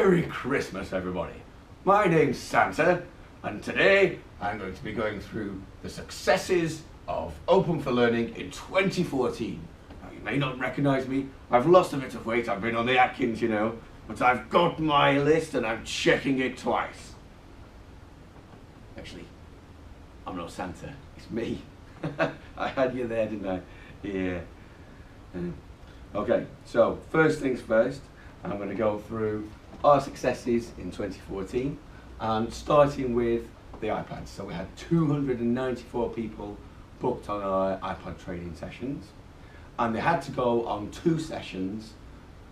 Merry Christmas, everybody. My name's Santa, and today I'm going to be going through the successes of Open4Learning in 2014. Now, you may not recognize me. I've lost a bit of weight. I've been on the Atkins, you know, but I've got my list and I'm checking it twice. Actually, I'm not Santa. It's me. I had you there, didn't I? Yeah. Okay, so first things first, I'm going to go through our successes in 2014, and starting with the iPads. So we had 294 people booked on our iPad training sessions, and they had to go on 2 sessions.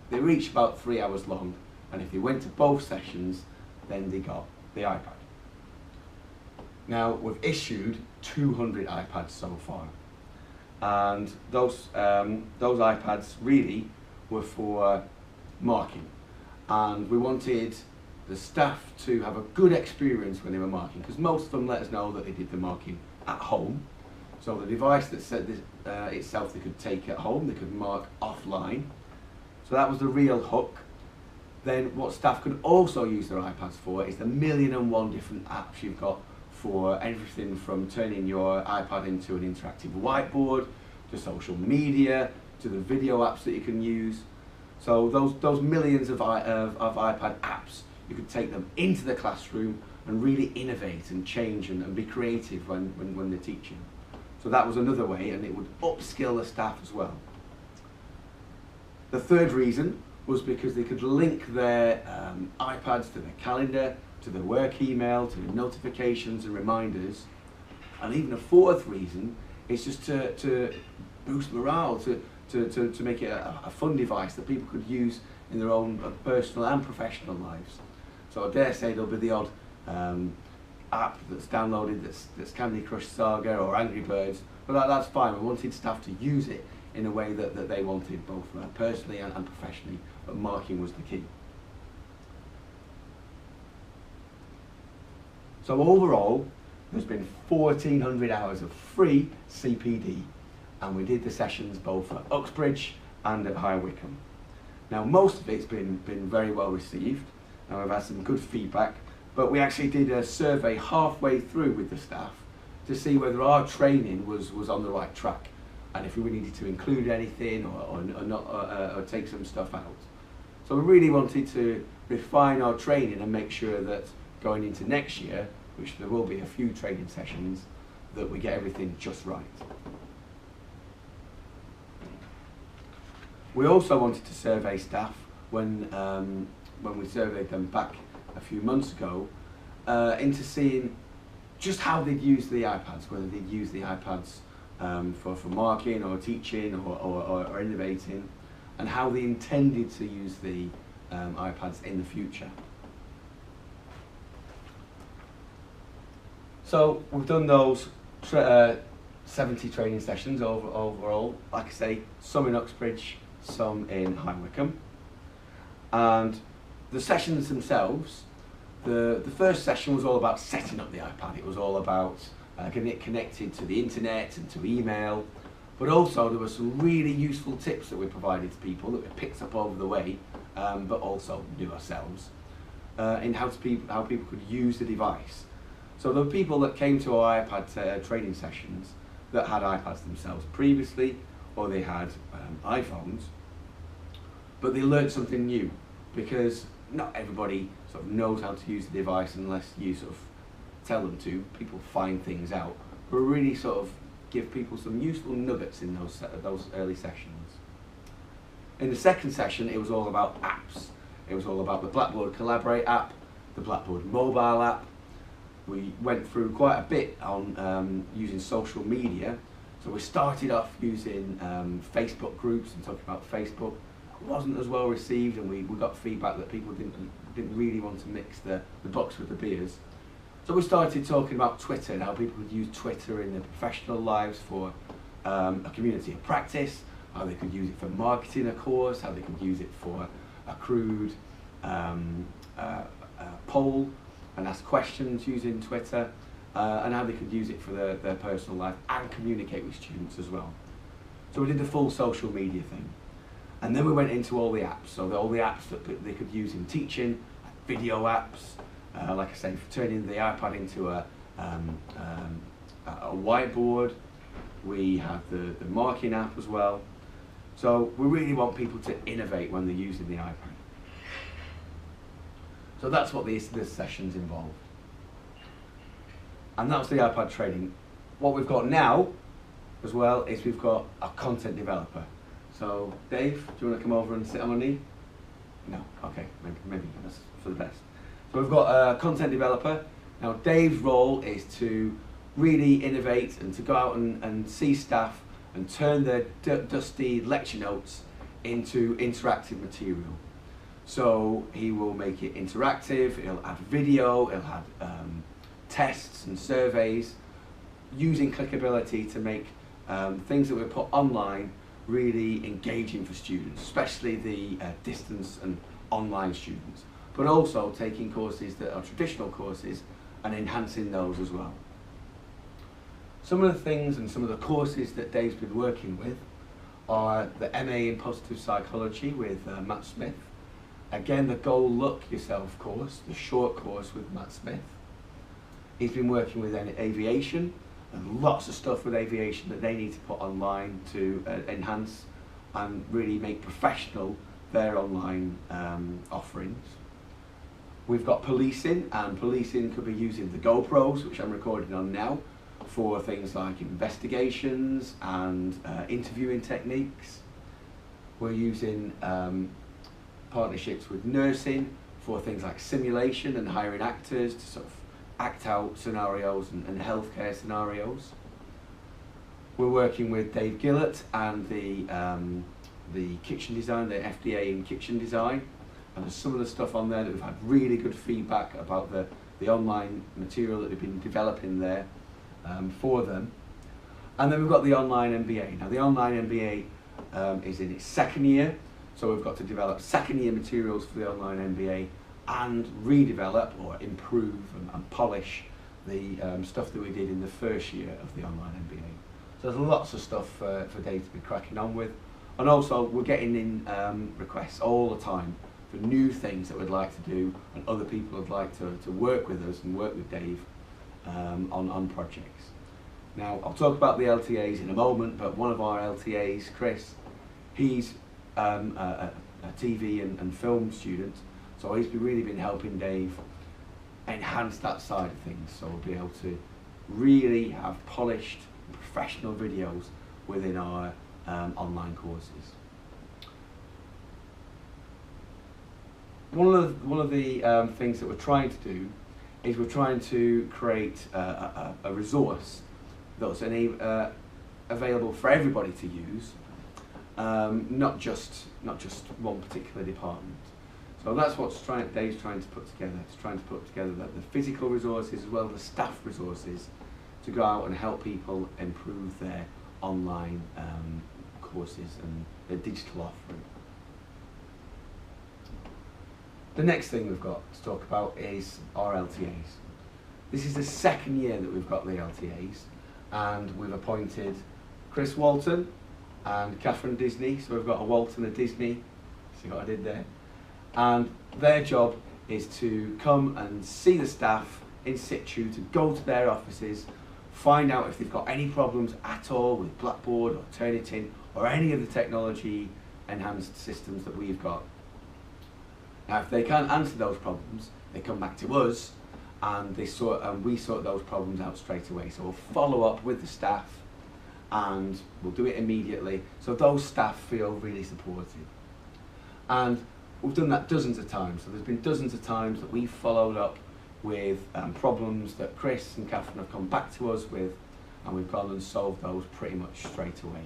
They were each about 3 hours long, and if they went to both sessions, then they got the iPad. Now, we've issued 200 iPads so far, and those iPads really were for marking, and we wanted the staff to have a good experience when they were marking, because most of them let us know that they did the marking at home. So the device that said this, itself they could take at home, they could mark offline. So that was the real hook. Then what staff could also use their iPads for is the 1,000,001 different apps you've got for everything from turning your iPad into an interactive whiteboard, to social media, to the video apps that you can use. So those millions of iPad apps, you could take them into the classroom and really innovate and change and be creative when they're teaching. So that was another way, and it would upskill the staff as well. The third reason was because they could link their iPads to their calendar, to their work email, to the notifications and reminders. And even a fourth reason is just to boost morale, to make it a fun device that people could use in their own personal and professional lives. So I dare say there'll be the odd app that's downloaded that's Candy Crush Saga or Angry Birds, but that's fine. We wanted staff to use it in a way that they wanted, both personally and professionally, but marking was the key. So overall, there's been 1,400 hours of free CPD, and we did the sessions both at Uxbridge and at High Wycombe. Now, most of it's been very well received, and we've had some good feedback, but we actually did a survey halfway through with the staff to see whether our training was on the right track, and if we needed to include anything or take some stuff out. So we really wanted to refine our training and make sure that going into next year, which there will be a few training sessions, that we get everything just right. We also wanted to survey staff when we surveyed them back a few months ago into seeing just how they'd use the iPads, whether they'd use the iPads for marking or teaching or innovating, and how they intended to use the iPads in the future. So we've done those 70 training sessions overall, like I say, some in Uxbridge, some in High Wycombe. And the sessions themselves, the first session was all about setting up the iPad. It was all about getting it connected to the internet and to email, but also there were some really useful tips that we provided to people that we picked up over the way, but also knew ourselves, in how people could use the device. So there were people that came to our iPad training sessions that had iPads themselves previously, or they had iPhones, but they learned something new, because not everybody sort of knows how to use the device unless you sort of tell them to. People find things out, but really sort of give people some useful nuggets in those early sessions. In the second session, it was all about apps. It was all about the Blackboard Collaborate app, the Blackboard mobile app. We went through quite a bit on using social media. So we started off using Facebook groups and talking about Facebook. It wasn't as well received, and we got feedback that people didn't really want to mix the books with the beers. So we started talking about Twitter and how people could use Twitter in their professional lives for a community of practice, how they could use it for marketing a course, how they could use it for a crude poll and ask questions using Twitter, and how they could use it for their personal life and communicate with students as well. So we did the full social media thing. And then we went into all the apps. So all the apps that they could use in teaching, video apps, like I say, for turning the iPad into a whiteboard. We have the marking app as well. So we really want people to innovate when they're using the iPad. So that's what this session's involved. And that's the iPad training. What we've got now as well is we've got a content developer. So Dave, do you want to come over and sit on my knee? No, okay, maybe that's for the best. So we've got a content developer. Now Dave's role is to really innovate and to go out and see staff and turn their dusty lecture notes into interactive material. So he will make it interactive, he'll add video, he'll add tests and surveys, using clickability to make things that we put online really engaging for students, especially the distance and online students, but also taking courses that are traditional courses and enhancing those as well. Some of the things and some of the courses that Dave's been working with are the MA in Positive Psychology with Matt Smith. Again, the Go Look Yourself course, the short course with Matt Smith. He's been working with aviation and lots of stuff with aviation that they need to put online to enhance and really make professional their online offerings. We've got policing, and policing could be using the GoPros, which I'm recording on now, for things like investigations and interviewing techniques. We're using partnerships with nursing for things like simulation and hiring actors to sort of act out scenarios and healthcare scenarios. We're working with Dave Gillett and the kitchen design, the FDA in kitchen design, and there's some of the stuff on there that we've had really good feedback about the online material that we've been developing there for them. And then we've got the online MBA. Now the online MBA is in its second year, so we've got to develop second year materials for the online MBA and redevelop or improve and polish the stuff that we did in the first year of the online MBA. So there's lots of stuff for Dave to be cracking on with. And also we're getting in requests all the time for new things that we'd like to do, and other people would like to work with us and work with Dave on projects. Now I'll talk about the LTAs in a moment, but one of our LTAs, Chris, he's a TV and film student, so he's really been helping Dave enhance that side of things, so we'll be able to really have polished professional videos within our online courses. One of the things that we're trying to do is we're trying to create a resource that's available for everybody to use, not just one particular department. So that's what Dave's trying to put together. He's trying to put together the physical resources as well as the staff resources to go out and help people improve their online courses and their digital offering. The next thing we've got to talk about is our LTAs. This is the second year that we've got the LTAs, and we've appointed Chris Walton and Catherine Disney. So we've got a Walton and a Disney. See what I did there? And their job is to come and see the staff in situ, to go to their offices, find out if they've got any problems at all with Blackboard or Turnitin or any of the technology enhanced systems that we've got. Now if they can't answer those problems, they come back to us and we sort those problems out straight away. So we'll follow up with the staff and we'll do it immediately, so those staff feel really supported. And we've done that dozens of times. So there's been dozens of times that we've followed up with problems that Chris and Catherine have come back to us with, and we've gone and solved those pretty much straight away.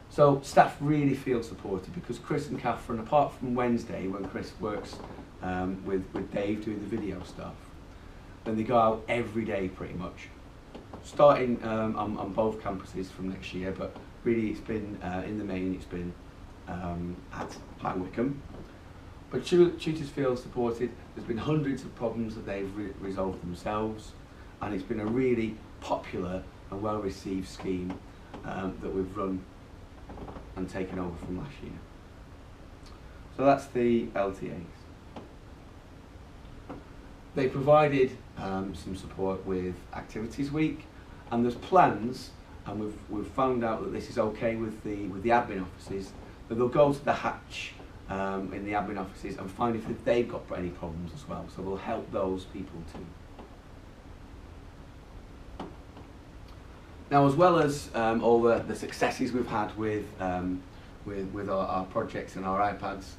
So staff really feel supported because Chris and Catherine, apart from Wednesday when Chris works with Dave doing the video stuff, then they go out every day pretty much, starting on both campuses from next year, but really it's been, in the main, it's been at High Wycombe. But tutors feel supported. There's been hundreds of problems that they've resolved themselves, and it's been a really popular and well-received scheme that we've run and taken over from last year. So that's the LTAs. they provided some support with Activities Week, and there's plans, and we've found out that this is okay with the admin offices, that they'll go to the hatch in the admin offices and find if they've got any problems as well. So we'll help those people too. Now, as well as all the successes we've had with our projects and our iPads,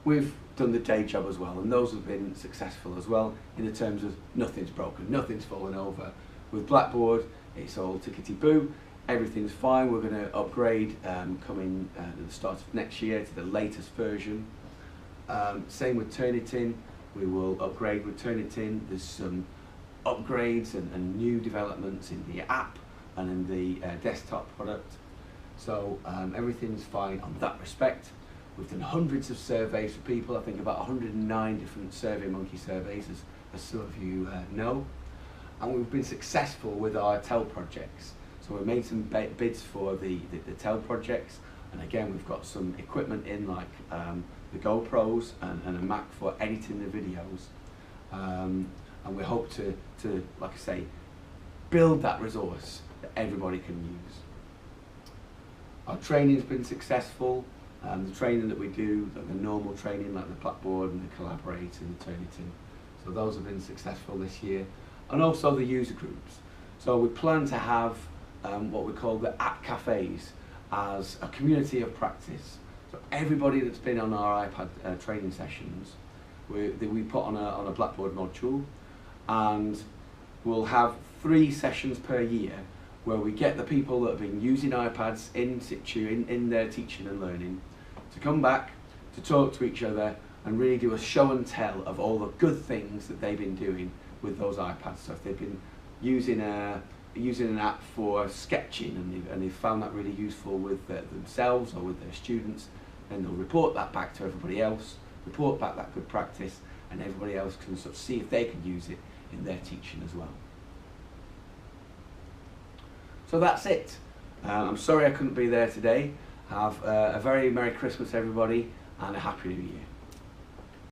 we've done the day job as well, and those have been successful as well in the terms of nothing's broken, nothing's fallen over. With Blackboard, it's all tickety-boo, everything's fine. We're going to upgrade coming at the start of next year to the latest version. Same with Turnitin, we will upgrade with Turnitin. There's some upgrades and new developments in the app and in the desktop product. So everything's fine on that respect. We've done hundreds of surveys for people, I think about 109 different SurveyMonkey surveys, as some of you know. And we've been successful with our TEL projects. So we made some bids for the TEL projects, and again we've got some equipment in, like the GoPros and a Mac for editing the videos. And we hope to, like I say, build that resource that everybody can use. Our training's been successful. The training that we do, the normal training like the Blackboard and the Collaborate and the Turnitin, so those have been successful this year. And also the user groups. So we plan to have what we call the app cafes as a community of practice. So everybody that's been on our iPad training sessions, we put on a Blackboard module, and we'll have 3 sessions per year where we get the people that have been using iPads in situ, in their teaching and learning, to come back, to talk to each other and really do a show and tell of all the good things that they've been doing with those iPads. So if they've been using an app for sketching and they've found that really useful with themselves or with their students, then they'll report that back to everybody else, report back that good practice, and everybody else can sort of see if they can use it in their teaching as well. So that's it. I'm sorry I couldn't be there today. Have a very Merry Christmas everybody, and a Happy New Year.